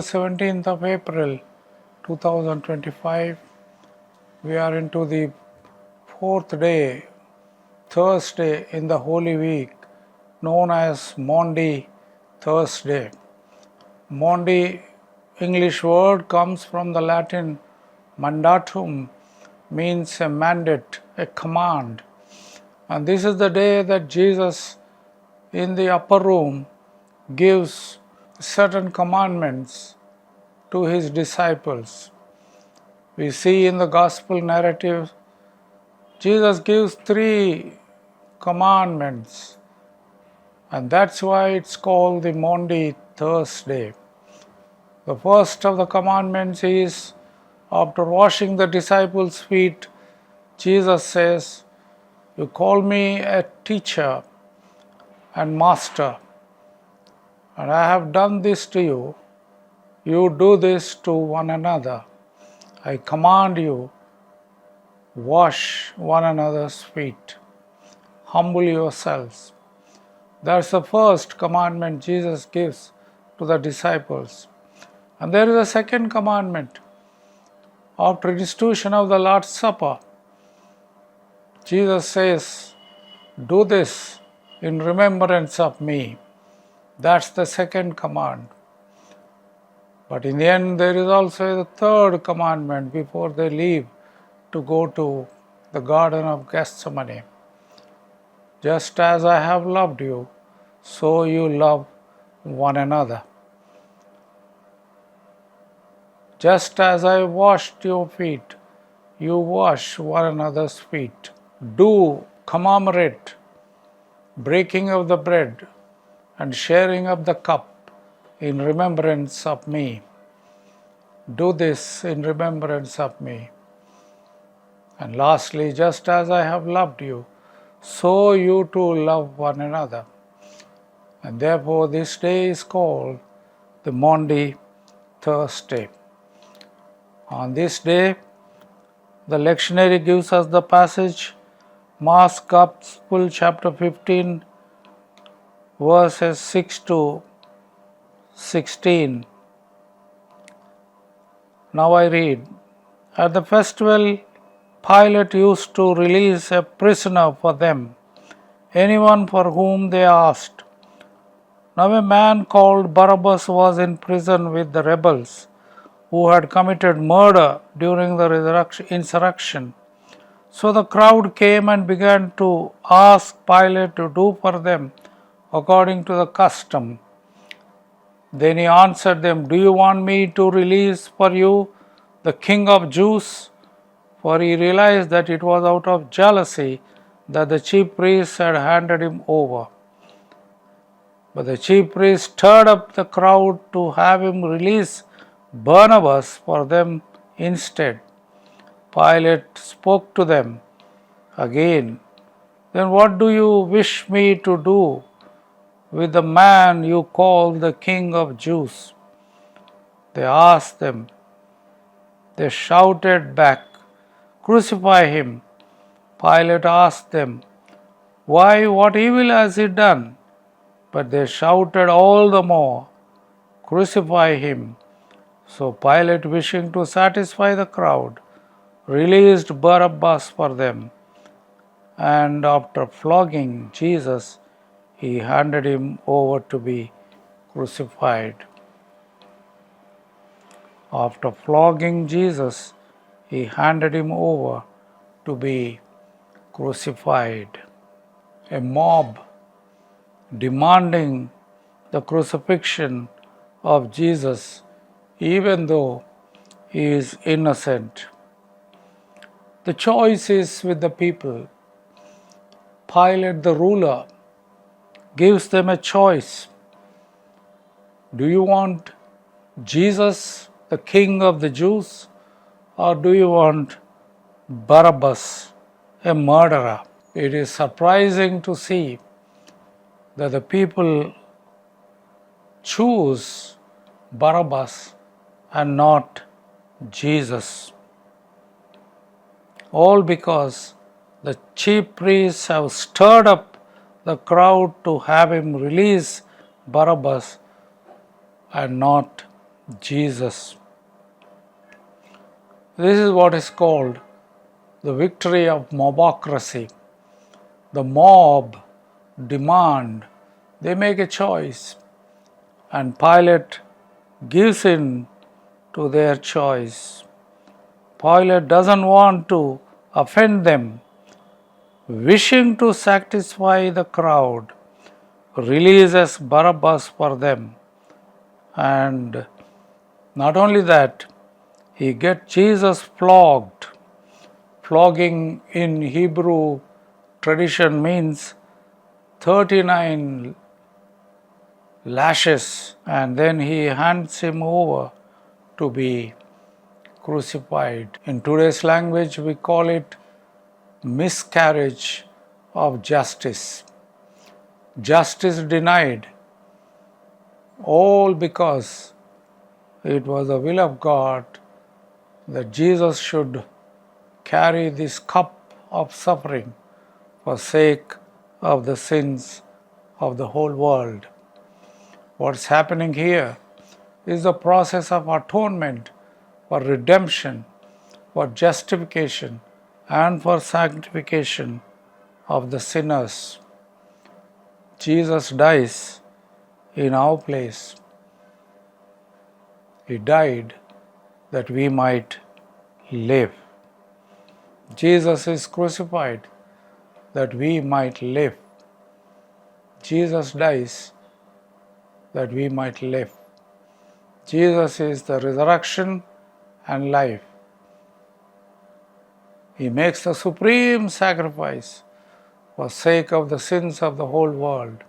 17th of April 2025. We are into the fourth day, Thursday in the Holy Week, known as Maundy Thursday. Maundy English word comes from the Latin mandatum, means a mandate, a command. And this is the day that Jesus in the upper room gives certain commandments to his disciples. We see in the gospel narrative, Jesus gives 3 commandments, and that's why it's called the Maundy Thursday. The first of the commandments is, after washing the disciples' feet, Jesus says, "You call me a teacher and master, and I have done this to you. You do this to one another. I command you, wash one another's feet. Humble yourselves." That's the first commandment Jesus gives to the disciples. And there is a second commandment. After institution of the Lord's Supper, Jesus says, "Do this in remembrance of me." That's the second command. But in the end, there is also the third commandment before they leave to go to the Garden of Gethsemane. "Just as I have loved you, so you love one another. Just as I washed your feet, you wash one another's feet. Do commemorate breaking of the bread and sharing of the cup in remembrance of me. Do this in remembrance of me." And lastly, just as I have loved you, so you too love one another. And therefore this day is called the Maundy Thursday. On this day, the lectionary gives us the passage, Mark's Gospel chapter 15, verses 6 to 16. Now I read, "At the festival, Pilate used to release a prisoner for them, anyone for whom they asked. Now a man called Barabbas was in prison with the rebels who had committed murder during the insurrection. So the crowd came and began to ask Pilate to do for them according to the custom. Then he answered them, 'Do you want me to release for you the King of Jews?' For he realized that it was out of jealousy that the chief priests had handed him over. But the chief priests stirred up the crowd to have him release Barnabas for them instead. Pilate spoke to them again, 'Then what do you wish me to do with the man you call the King of Jews?' They asked them. They shouted back, 'Crucify him!' Pilate asked them, 'Why, what evil has he done?' But they shouted all the more, 'Crucify him!' So Pilate, wishing to satisfy the crowd, released Barabbas for them, and after flogging Jesus, he handed him over to be crucified. After flogging Jesus, he handed him over to be crucified. A mob demanding the crucifixion of Jesus, even though he is innocent. The choice is with the people. Pilate, the ruler, gives them a choice. Do you want Jesus, the King of the Jews, or do you want Barabbas, a murderer? It is surprising to see that the people choose Barabbas and not Jesus. All because the chief priests have stirred up the crowd to have him release Barabbas and not Jesus. This is what is called the victory of mobocracy. The mob demand, they make a choice, and Pilate gives in to their choice. Pilate doesn't want to offend them, wishing to satisfy the crowd, releases Barabbas for them. And not only that, he gets Jesus flogged. Flogging in Hebrew tradition means 39 lashes, and then he hands him over to be crucified. In today's language, we call it miscarriage of justice. Justice denied, all because it was the will of God that Jesus should carry this cup of suffering for sake of the sins of the whole world. What's happening here is the process of atonement, for redemption, for justification, and for sanctification of the sinners. Jesus dies in our place. He died that we might live. Jesus is crucified that we might live. Jesus dies that we might live. Jesus is the resurrection and life. He makes the supreme sacrifice for sake of the sins of the whole world.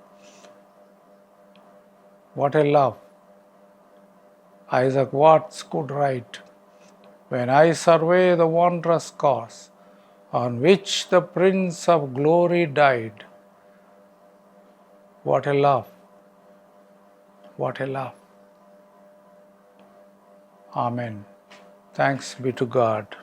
What a love! Isaac Watts could write, "When I survey the wondrous cause on which the Prince of Glory died, what a love! What a love!" Amen. Thanks be to God.